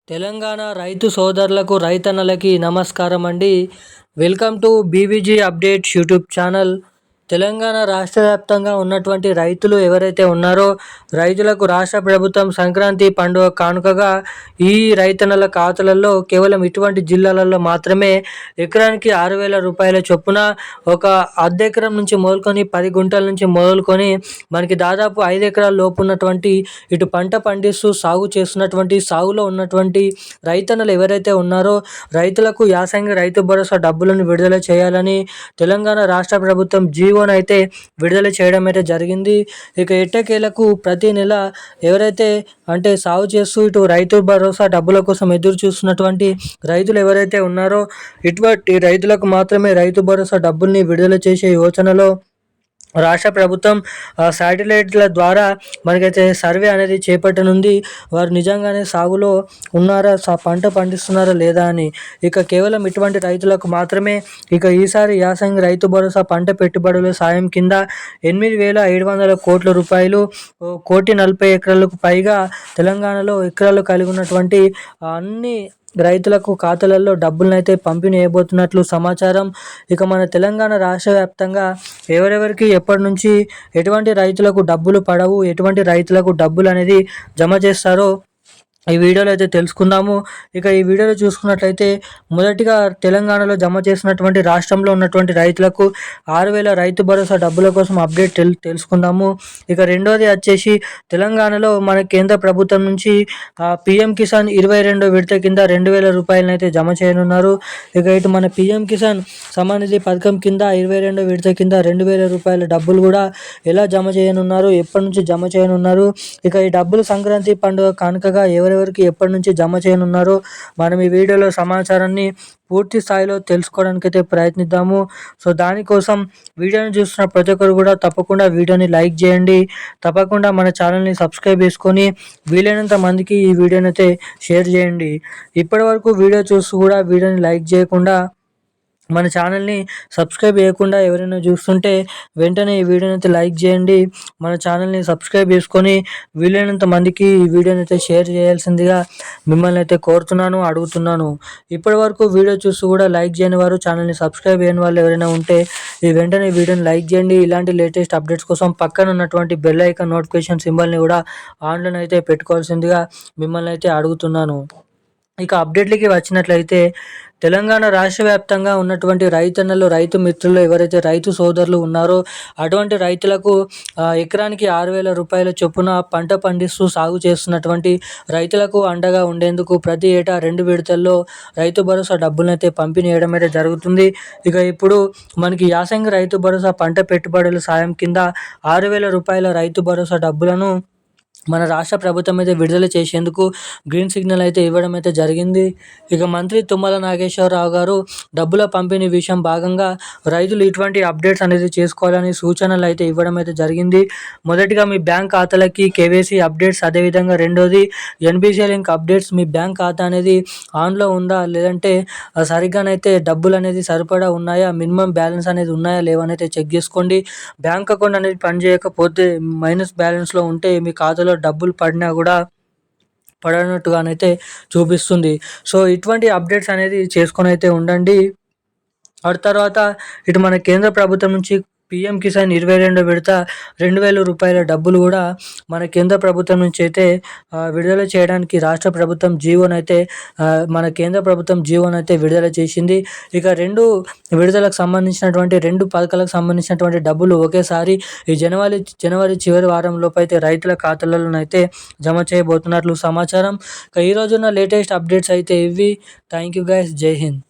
తెలంగాణ రైతు సోదరులకు రైతన్నలకి నమస్కారం అండి. Welcome to BVG updates YouTube channel. Telangana రాష్ట్ర వ్యాప్తంగా ఉన్నటువంటి రైతులు ఎవరైతే ఉన్నారో రైతులకు రాష్ట్ర ప్రభుత్వం సంక్రాంతి పండుగ కానుకగా ఈ రైతన్నల ఖాతాలలో కేవలం ఇటువంటి జిల్లాలలో మాత్రమే ఎకరానికి 6,000 రూపాయల చొప్పున ఒక అర్ధ ఎకరం నుంచి మొదలుకొని 10 గుంటల నుంచి మొదలుకొని మనకి దాదాపు 5 ఎకరాల లోపు ఉన్నటువంటి ఇటు పంట పండిస్తూ సాగు చేస్తున్నటువంటి సాగులో ఉన్నటువంటి రైతన్నలు ఎవరైతే ఉన్నారో రైతులకు యాసంగి రైతు భరోసా డబ్బులను విడుదల చేయాలని తెలంగాణ రాష్ట్ర ప్రభుత్వం జీవోనైతే విడుదల చేయడం అయితే జరిగింది. ఇక ఎట్టకేలకు ప్రతి నెల ఎవరైతే అంటే సాగు చేస్తూ ఇటు రైతు భరోసా డబ్బుల కోసం ఎదురు చూస్తున్నటువంటి రైతులు ఎవరైతే ఉన్నారో ఇటువంటి రైతులకు మాత్రమే రైతు భరోసా డబ్బుల్ని విడుదల చేసే యోచనలో రాష్ట్ర ప్రభుత్వం శాటిలైట్ల ద్వారా మనకైతే సర్వే అనేది చేపట్టనుంది. వారు నిజంగానే సాగులో ఉన్నారా, పంట పండిస్తున్నారా లేదా అని. ఇక కేవలం ఇటువంటి రైతులకు మాత్రమే ఇక ఈసారి యాసంగి రైతు భరోసా పంట పెట్టుబడుల సాయం కింద 8,700 కోట్ల రూపాయలు 1,40 ఎకరాలకు పైగా తెలంగాణలో ఎకరాలు కలిగి ఉన్నటువంటి అన్ని రైతులకు ఖాతాలలో డబ్బులనైతే పంపిణీ చేయబోతున్నట్లు సమాచారం. ఇక మన తెలంగాణ రాష్ట్ర వ్యాప్తంగా ఎవరెవరికి ఎప్పటి నుంచి ఎటువంటి రైతులకు డబ్బులు పడవు, ఎటువంటి రైతులకు డబ్బులు అనేది జమ చేస్తారో ఈ వీడియోలో అయితే తెలుసుకుందాము. ఇక ఈ వీడియోలో చూసుకున్నట్లయితే మొదటిగా తెలంగాణలో జమ చేసినటువంటి రాష్ట్రంలో ఉన్నటువంటి రైతులకు 6,000 రైతు భరోసా డబ్బుల కోసం అప్డేట్ తెలుసుకుందాము. ఇక రెండోది వచ్చేసి తెలంగాణలో మన కేంద్ర ప్రభుత్వం నుంచి పిఎం కిసాన్ 22వ విడత కింద 2,000 రూపాయలను అయితే జమ చేయనున్నారు. ఇక ఇటు మన పిఎం కిసాన్ సమ్మాన్ నిధి పథకం కింద 22వ విడత కింద 2,000 రూపాయల డబ్బులు కూడా ఎలా జమ చేయనున్నారు, ఎప్పటి నుంచి జమ చేయనున్నారు, ఇక ఈ డబ్బులు సంక్రాంతి పండుగ కానుకగా ఎవరెవరికి ఎప్పటి నుంచి జమ చేయనున్నారో మనం ఈ వీడియోలో సమాచారాన్ని పూర్తి స్థాయిలో తెలుసుకోవడానికి అయితే ప్రయత్నిద్దాము. సో దానికోసం వీడియోని చూస్తున్న ప్రతి ఒక్కరు కూడా తప్పకుండా వీడియోని లైక్ చేయండి. తప్పకుండా మన ఛానల్ని సబ్స్క్రైబ్ చేసుకొని వీలైనంత మందికి ఈ వీడియోని అయితే షేర్ చేయండి. ఇప్పటి వరకు వీడియో చూస్తూ కూడా వీడియోని లైక్ చేయకుండా మన ఛానల్ని సబ్స్క్రైబ్ చేయకుండా ఎవరైనా చూస్తుంటే వెంటనే ఈ వీడియోని అయితే లైక్ చేయండి. మన ఛానల్ని సబ్స్క్రైబ్ చేసుకొని వీలైనంత మందికి ఈ వీడియోని అయితే షేర్ చేయాల్సిందిగా మిమ్మల్ని అయితే కోరుతున్నాను, అడుగుతున్నాను. ఇప్పటి వరకు వీడియో చూస్తూ కూడా లైక్ చేయని వారు, ఛానల్ని సబ్స్క్రైబ్ చేయని వాళ్ళు ఎవరైనా ఉంటే ఈ వెంటనే వీడియోని లైక్ చేయండి. ఇలాంటి లేటెస్ట్ అప్డేట్స్ కోసం పక్కన ఉన్నటువంటి బెల్ ఐకాన్ నోటిఫికేషన్ సింబల్ని కూడా ఆన్లైన్ అయితే పెట్టుకోవాల్సిందిగా మిమ్మల్ని అయితే అడుగుతున్నాను. ఇక అప్డేట్లకి వచ్చినట్లయితే తెలంగాణ రాష్ట్ర వ్యాప్తంగా ఉన్నటువంటి రైతన్నలు, రైతు మిత్రులు ఎవరైతే రైతు సోదరులు ఉన్నారో అటువంటి రైతులకు ఎకరానికి 6,000 రూపాయల చొప్పున పంట పండిస్తూ సాగు చేస్తున్నటువంటి రైతులకు అండగా ఉండేందుకు ప్రతి ఏటా 2 విడతల్లో రైతు భరోసా డబ్బులనైతే పంపిణీ చేయడం అయితే జరుగుతుంది. ఇక ఇప్పుడు మనకి యాసంగి రైతు భరోసా పంట పెట్టుబడుల సాయం కింద 6,000 రూపాయల రైతు భరోసా డబ్బులను మన రాష్ట్ర ప్రభుత్వం అయితే విడుదల చేసేందుకు గ్రీన్ సిగ్నల్ అయితే ఇవ్వడం అయితే జరిగింది. ఇక మంత్రి తుమ్మల నాగేశ్వరరావు గారు డబ్బుల పంపిణీ విషయం భాగంగా రైతులు ఇటువంటి అప్డేట్స్ అనేది చేసుకోవాలని సూచనలు అయితే ఇవ్వడం అయితే జరిగింది. మొదటిగా మీ బ్యాంక్ ఖాతాలకి కేవైసీ అప్డేట్స్, అదేవిధంగా రెండోది ఎన్బిసిఐ లింక్ అప్డేట్స్. మీ బ్యాంక్ ఖాతా అనేది ఆన్లో ఉందా లేదంటే సరిగ్గానైతే డబ్బులు అనేది సరిపడా ఉన్నాయా, మినిమం బ్యాలెన్స్ అనేది ఉన్నాయా లేవనైతే చెక్ చేసుకోండి. బ్యాంక్ అకౌంట్ అనేది పనిచేయకపోతే మైనస్ బ్యాలెన్స్లో ఉంటే మీ ఖాతాలో డబ్బులు పడినా కూడా పడనట్టుగానైతే చూపిస్తుంది. సో ఇటువంటి అప్డేట్స్ అనేది చేసుకొని అయితే ఉండండి. ఆ తర్వాత ఇటు మన కేంద్ర ప్రభుత్వం నుంచి పిఎం కిసాన్ 22వ విడత 2,000 రూపాయల డబ్బులు కూడా మన కేంద్ర ప్రభుత్వం నుంచి అయితే విడుదల చేయడానికి రాష్ట్ర ప్రభుత్వం మన కేంద్ర ప్రభుత్వం జీవోనైతే విడుదల చేసింది. ఇక 2 విడుదలకు సంబంధించినటువంటి 2 పథకాలకు సంబంధించినటువంటి డబ్బులు ఒకేసారి ఈ జనవరి చివరి వారంలోపు అయితే రైతుల ఖాతాలలోనైతే జమ చేయబోతున్నట్లు సమాచారం. ఇక ఈ రోజున్న లేటెస్ట్ అప్డేట్స్ అయితే ఇవి. Thank you guys. జై హింద్.